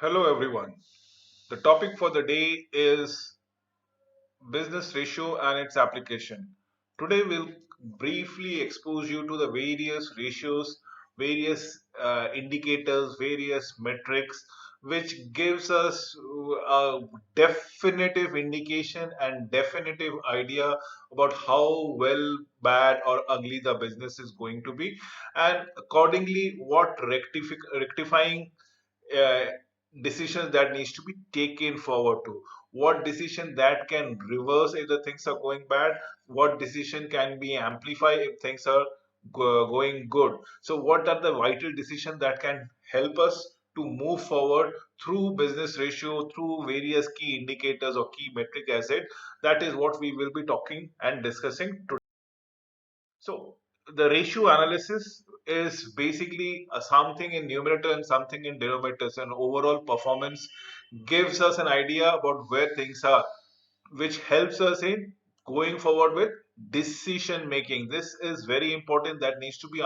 Hello everyone. The topic for the day is business ratio and its application. Today we'll briefly expose you to the various ratios, various indicators, various metrics which gives us a definitive indication and definitive idea about how well, bad or ugly the business is going to be, and accordingly what rectifying uh, decisions that needs to be taken forward to, what decision that can reverse if the things are going bad, what decision can be amplified if things are going good. So what are the vital decisions that can help us to move forward through business ratio, through various key indicators or key metric asset? That is what we will be talking and discussing today. So the ratio analysis is basically something in numerator and something in denominators, and overall performance gives us an idea about where things are, which helps us in going forward with decision making. This is very important, that needs to be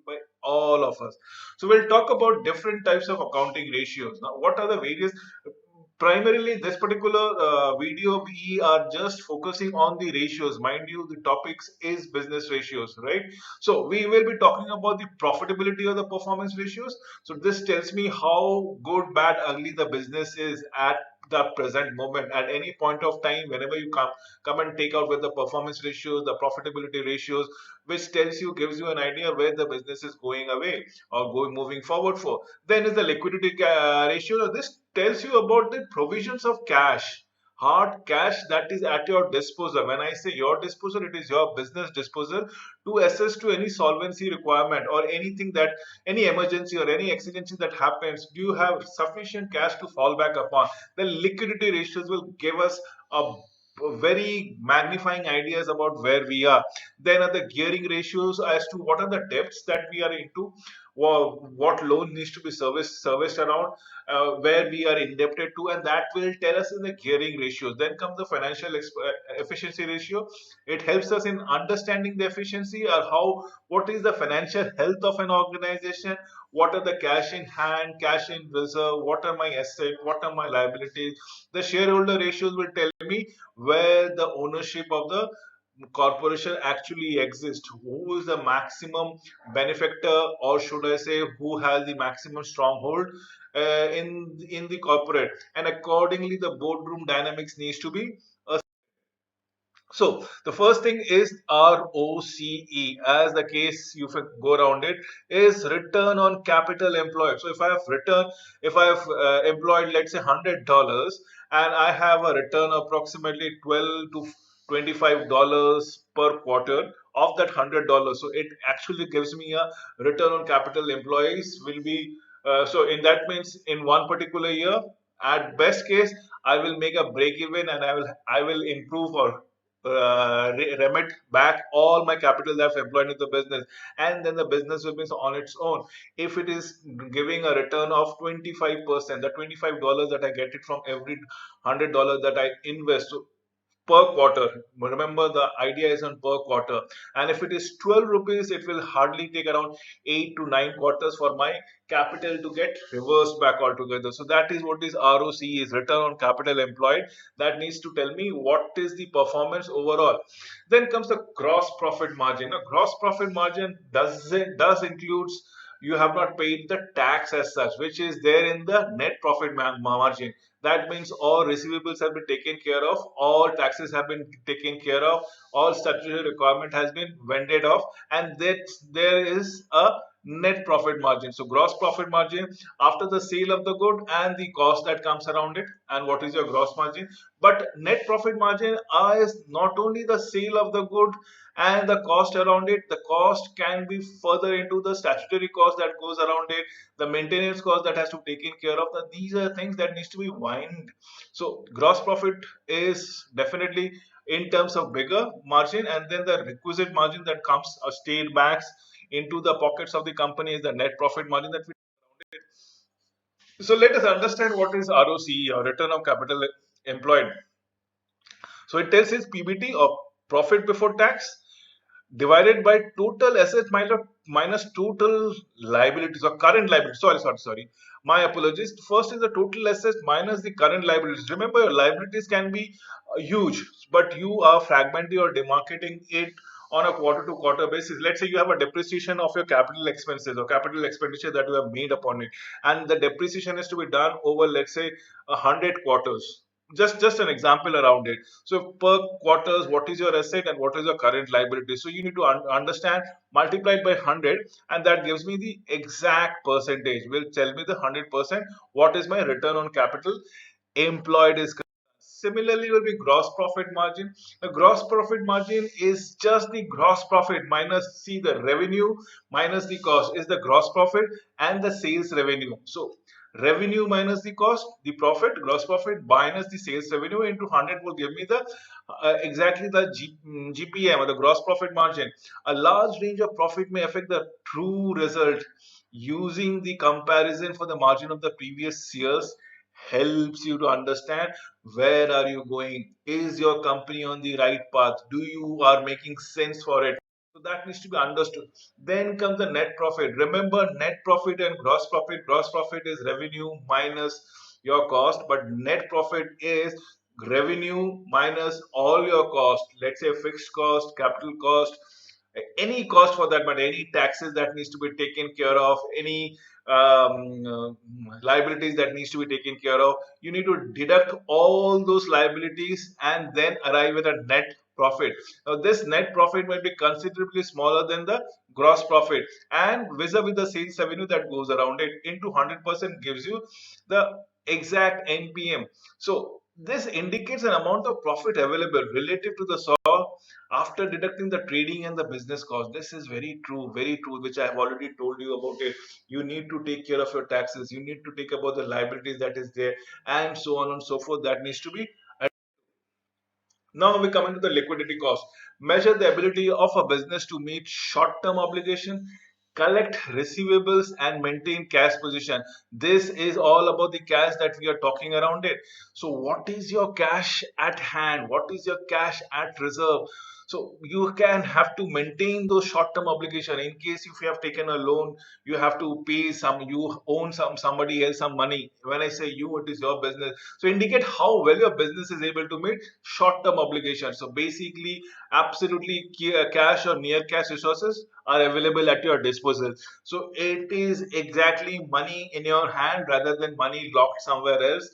by all of us. So we'll talk about different types of accounting ratios. Now, what are the various? Primarily, this particular video, we are just focusing on the ratios. Mind you, the topics is business ratios, right? So we will be talking about the profitability of the performance ratios. So this tells me how good, bad, ugly the business is at the present moment. At any point of time, whenever you come and take out with the performance ratios, the profitability ratios, which tells you, gives you an idea where the business is going away or going moving forward for. Then is the liquidity ratio. This tells you about the provisions of cash, hard cash that is at your disposal. When I say your disposal, it is your business disposal to assess to any solvency requirement or anything that, any emergency or any exigency that happens. Do you have sufficient cash to fall back upon? The liquidity ratios will give us a very magnifying ideas about where we are. Then are the gearing ratios as to what are the debts that we are into, what loan needs to be serviced around, where we are indebted to, and that will tell us in the gearing ratios. Then comes the financial efficiency ratio. It helps us in understanding the efficiency or how, what is the financial health of an organization, what are the cash in hand, cash in reserve, what are my assets, what are my liabilities. The shareholder ratios will tell me where the ownership of the corporation actually exists, who is the maximum benefactor, or should I say who has the maximum stronghold in the corporate, and accordingly the boardroom dynamics needs to be. So the first thing is ROCE, as the case you go around it, is return on capital employed. So if I have employed, let's say $100, and I have a return approximately 12 to $25 per quarter of that $100. So it actually gives me a return on capital employees will be, so in that means in one particular year, at best case, I will make a break even, and I will improve or remit back all my capital that I've employed in the business, and then the business will be on its own. If it is giving a return of 25%, the $25 that I get it from every $100 that I invest, so per quarter. Remember, the idea is on per quarter. And if it is 12 rupees, it will hardly take around 8 to 9 quarters for my capital to get reversed back altogether. So that is what is ROCE is, return on capital employed. That needs to tell me what is the performance overall. Then comes the gross profit margin. Now, gross profit margin does includes, you have not paid the tax as such, which is there in the net profit margin. That means all receivables have been taken care of, all taxes have been taken care of, all statutory requirement has been vended off, and that there is a net profit margin. So gross profit margin after the sale of the good and the cost that comes around it, and what is your gross margin. But net profit margin is not only the sale of the good and the cost around it, the cost can be further into the statutory cost that goes around it, the maintenance cost that has to be taken care of. These are things that needs to be wind. So gross profit is definitely in terms of bigger margin, and then the requisite margin that comes or stayed back into the pockets of the company is the net profit margin that we. So let us understand what is ROCE, or return of capital employed. So it tells us PBT, or profit before tax, divided by total assets minus total liabilities or current liabilities. Sorry. My apologies. First is the total assets minus the current liabilities. Remember, your liabilities can be huge, but you are fragmenting or demarcating it on a quarter to quarter basis. Let's say you have a depreciation of your capital expenses or capital expenditure that you have made upon it, and the depreciation is to be done over, let's say, 100 quarters. Just an example around it. So per quarters, what is your asset and what is your current liability? So you need to understand, multiplied by 100, and that gives me the exact percentage. Will tell me the 100% what is my return on capital employed is. Similarly, will be gross profit margin. The gross profit margin is just the gross profit minus, see, the revenue minus the cost is the gross profit and the sales revenue. So revenue minus the cost, the profit, gross profit minus the sales revenue into 100 will give me the exactly the GPM or the gross profit margin. A large range of profit may affect the true result. Using the comparison for the margin of the previous years helps you to understand where are you going. Is your company on the right path? Do you are making sense for it? So that needs to be understood. Then comes the net profit. Remember, net profit and gross profit. Gross profit is revenue minus your cost, but net profit is revenue minus all your cost. Let's say fixed cost, capital cost, any cost for that matter, any taxes that needs to be taken care of, any liabilities that needs to be taken care of. You need to deduct all those liabilities and then arrive at a net profit. Now, this net profit might be considerably smaller than the gross profit, and vis-a-vis the sales revenue that goes around it into 100% gives you the exact NPM. So this indicates an amount of profit available relative to the saw after deducting the trading and the business cost. This is very true, which I have already told you about it. You need to take care of your taxes, you need to take about the liabilities that is there, and so on and so forth, that needs to be. Now we come into the liquidity cost. Measure the ability of a business to meet short-term obligation, collect receivables, and maintain cash position. This is all about the cash that we are talking around it. So what is your cash at hand? What is your cash at reserve? So you can have to maintain those short-term obligation. In case if you have taken a loan, you have to pay some, you own somebody else some money. When I say you, it is your business. So indicate how well your business is able to meet short-term obligations. So basically, absolutely cash or near cash resources are available at your disposal. So it is exactly money in your hand rather than money locked somewhere else,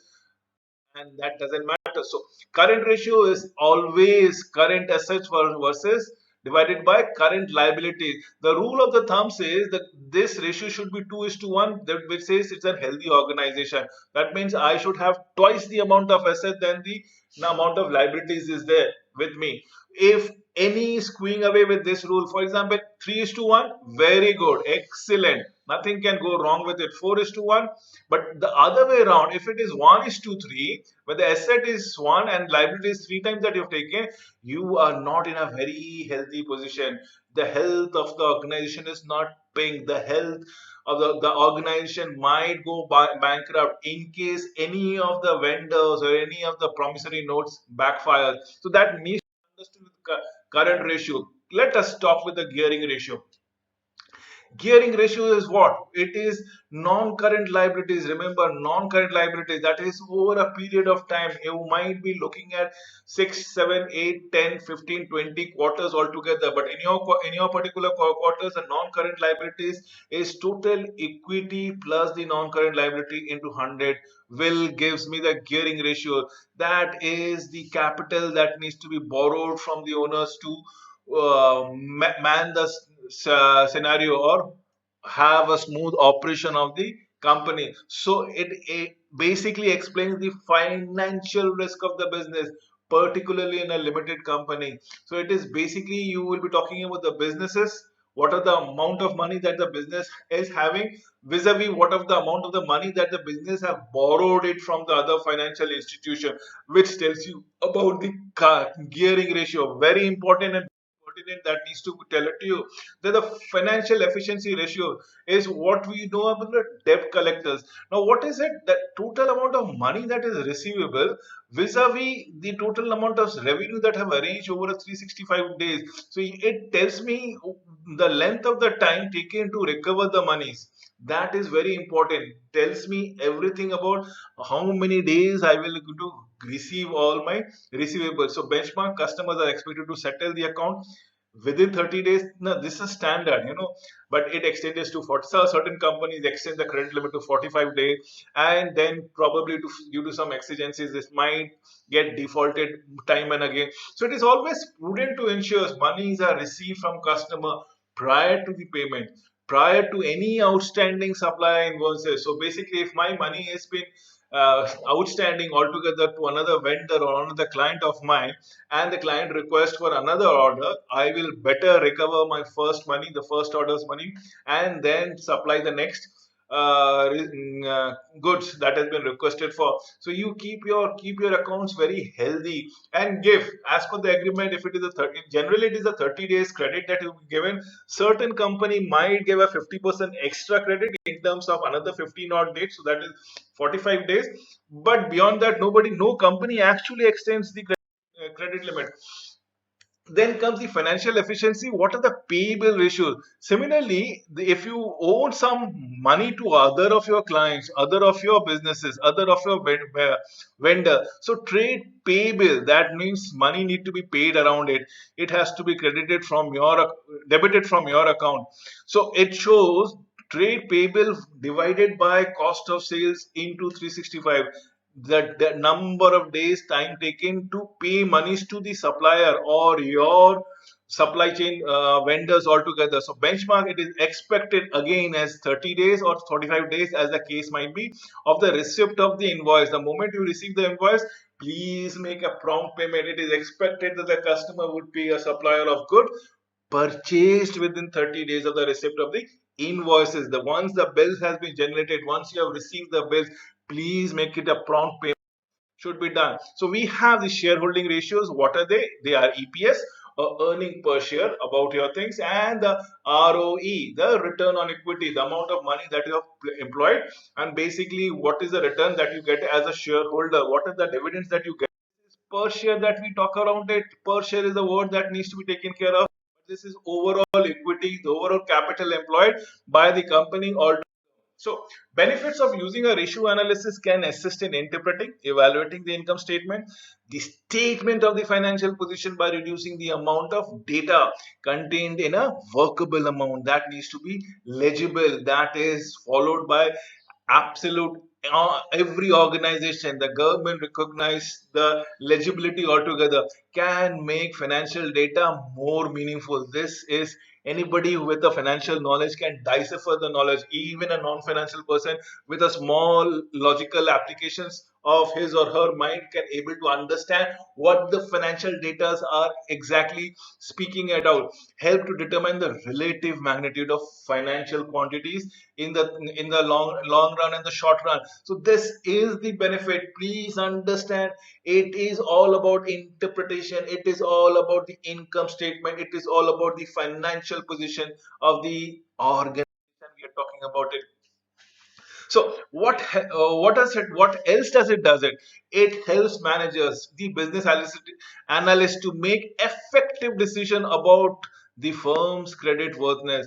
and that doesn't matter. So current ratio is always current assets versus divided by current liabilities. The rule of the thumb says that this ratio should be 2 is to 1, that which says it's a healthy organization. That means I should have twice the amount of asset than the amount of liabilities is there with me. If any skewing away with this rule, for example, 3 is to 1, very good, excellent, nothing can go wrong with it. 4 is to 1, but the other way around, if it is 1 is to 3, where the asset is 1 and liability is 3 times that you've taken, you are not in a very healthy position. The health of the organization is not pink. The health of the organization might go bankrupt in case any of the vendors or any of the promissory notes backfire. So that needs to be understood with current ratio. Let us stop with the gearing ratio. Gearing ratio is what? It is non-current liabilities. Remember, non-current liabilities, that is over a period of time. You might be looking at 6, 7, 8, 10, 15, 20 quarters altogether. But in your particular quarters, the non-current liabilities is total equity plus the non-current liability into 100 will gives me the gearing ratio. That is the capital that needs to be borrowed from the owners to man the scenario or have a smooth operation of the company. So it basically explains the financial risk of the business, particularly in a limited company. So it is basically, you will be talking about the businesses, what are the amount of money that the business is having vis-a-vis what of the amount of the money that the business have borrowed it from the other financial institution, which tells you about the gearing ratio. Very important and pertinent that needs to tell it to you. That the financial efficiency ratio is what we know about the debt collectors. Now, what is it? The total amount of money that is receivable vis-a-vis the total amount of revenue that have arranged over a 365 days. So it tells me the length of the time taken to recover the monies. That is very important. Tells me everything about how many days I will go to receive all my receivables. So benchmark customers are expected to settle the account within 30 days. No, this is standard, but it extends to 40. So certain companies extend the credit limit to 45 days, and then probably due to some exigencies, this might get defaulted time and again. So it is always prudent to ensure monies are received from customer prior to the payment, prior to any outstanding supplier invoices. So basically, if my money has been outstanding altogether to another vendor or another client of mine, and the client requests for another order, I will better recover my first money, the first order's money, and then supply the next goods that has been requested for. So you keep your accounts very healthy and give as per the agreement. If it is a 30, generally it is a 30 days credit that you given. Certain company might give a 50% extra credit in terms of another 15 odd days, so that is 45 days. But beyond that, no company actually extends the credit limit. Then comes the financial efficiency. What are the payable ratios? Similarly, if you owe some money to other of your clients, other of your businesses, other of your vendor, so trade payable, that means money need to be paid around it. It has to be credited from your debited from your account. So it shows trade payable divided by cost of sales into 365, the number of days time taken to pay monies to the supplier or your supply chain vendors altogether. So benchmark, it is expected again as 30 days or 45 days as the case might be of the receipt of the invoice. The moment you receive the invoice, please make a prompt payment. It is expected that the customer would pay a supplier of good purchased within 30 days of the receipt of the invoices. The once the bills has been generated, once you have received the bills, please make it a prompt payment should be done. So we have the shareholding ratios. What are they? They are EPS, earning per share, about your things, and the ROE, the return on equity, the amount of money that you have employed, and basically what is the return that you get as a shareholder, what are the dividends that you get. Per share that we talk around it, per share is a word that needs to be taken care of. This is overall equity, the overall capital employed by the company or. So, benefits of using a ratio analysis can assist in interpreting, evaluating the income statement, the statement of the financial position by reducing the amount of data contained in a workable amount that needs to be legible, that is followed by absolute every organization, the government recognize the legibility altogether, can make financial data more meaningful. This is anybody with a financial knowledge can decipher the knowledge. Even a non-financial person with a small logical applications of his or her mind can able to understand what the financial data are exactly speaking it out, help to determine the relative magnitude of financial quantities in the long run and the short run. So this is the benefit. Please understand, it is all about interpretation, it is all about the income statement, it is all about the financial position of the organization we are talking about it. So what does it? What else does it? Does it? It helps managers, the business analysts, to make effective decision about the firm's credit worthiness.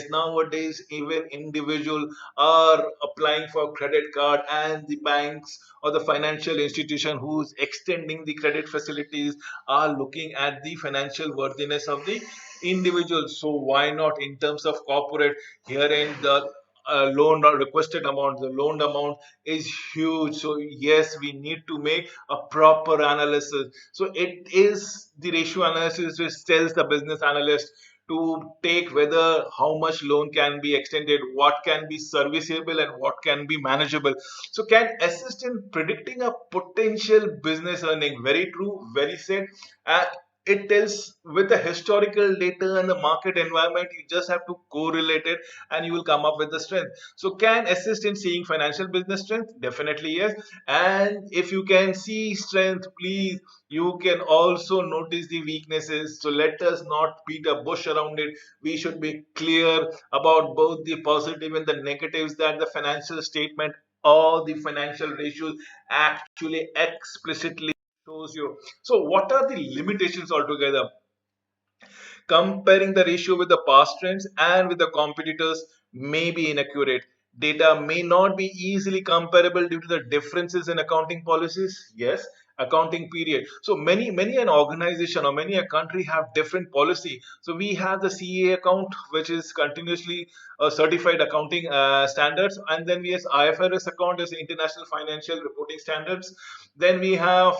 Nowadays, even individual are applying for credit card, and the banks or the financial institution who's extending the credit facilities are looking at the financial worthiness of the individual. So why not in terms of corporate? Herein the loan or requested amount, the loaned amount is huge. So yes, we need to make a proper analysis. So it is the ratio analysis which tells the business analyst to take whether how much loan can be extended, what can be serviceable and what can be manageable. So can assist in predicting a potential business earning. Very true, very said. it tells with the historical data and the market environment. You just have to correlate it and you will come up with the strength. So can assist in seeing financial business strength? Definitely yes. And if you can see strength, please, you can also notice the weaknesses. So let us not beat a bush around it. We should be clear about both the positive and the negatives that the financial statement or the financial ratios actually explicitly shows you. So what are the limitations altogether? Comparing the ratio with the past trends and with the competitors may be inaccurate. Data may not be easily comparable due to the differences in accounting policies. Yes, accounting period. So many an organization or many a country have different policy. So we have the CA account, which is continuously certified accounting standards, and then we have IFRS account as international financial reporting standards. Then we have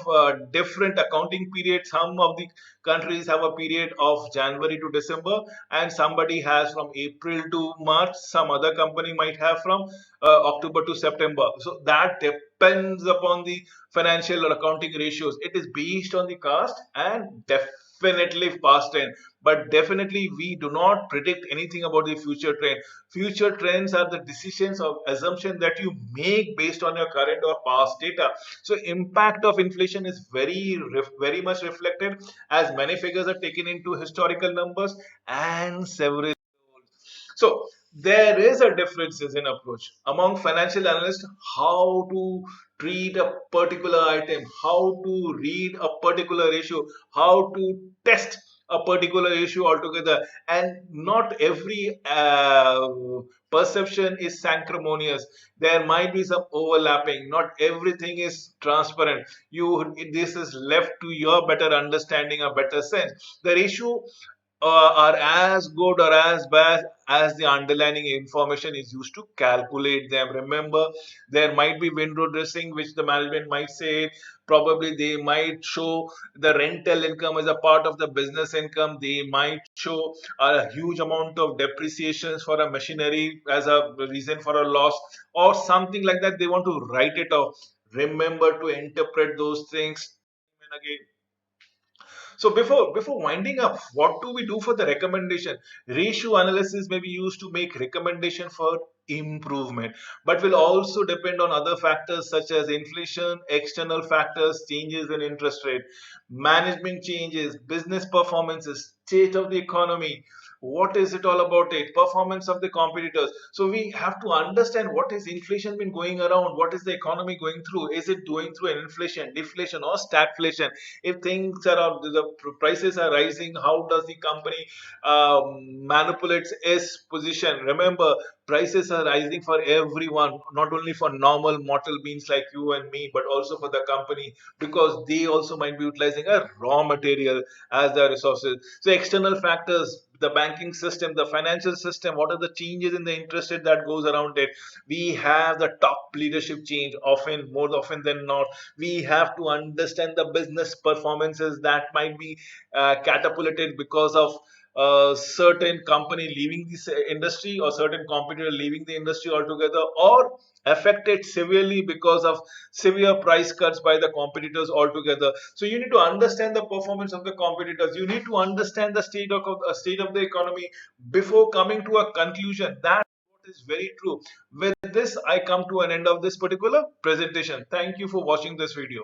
different accounting periods. Some of the countries have a period of January to December, and somebody has from April to March. Some other company might have from October to September. So that depends upon the financial or accounting ratios. It is based on the cost and definitely past trend. But definitely we do not predict anything about the future trend. Future trends are the decisions or assumption that you make based on your current or past data. So impact of inflation is very much reflected as many figures are taken into historical numbers and several. So there is a differences in approach among financial analysts how to treat a particular item, how to read a particular ratio, how to test a particular issue altogether, and not every perception is acrimonious. There might be some overlapping. Not everything is transparent. You this is left to your better understanding, a better sense. The ratio are as good or as bad as the underlying information is used to calculate them. Remember, there might be window dressing, which the management might say. Probably they might show the rental income as a part of the business income. They might show a huge amount of depreciations for a machinery as a reason for a loss or something like that. They want to write it off. Remember to interpret those things again. So before winding up, what do we do for the recommendation? Ratio analysis may be used to make recommendation for improvement, but will also depend on other factors such as inflation, external factors, changes in interest rate, management changes, business performances, state of the economy. What is it all about it? Performance of the competitors. So we have to understand what is inflation been going around, what is the economy going through? Is it going through an inflation, deflation, or stagflation? If things are the prices are rising, how does the company manipulates its position? Remember, prices are rising for everyone, not only for normal mortal beings like you and me, but also for the company, because they also might be utilizing a raw material as their resources. So external factors, the banking system, the financial system, what are the changes in the interest rate that goes around it? We have the top leadership change, often more often than not. We have to understand the business performances that might be catapulted because of certain company leaving this industry or certain competitor leaving the industry altogether, or affected severely because of severe price cuts by the competitors altogether. So you need to understand the performance of the competitors. You need to understand the state of the economy before coming to a conclusion. That is very true. With this, I come to an end of this particular presentation. Thank you for watching this video.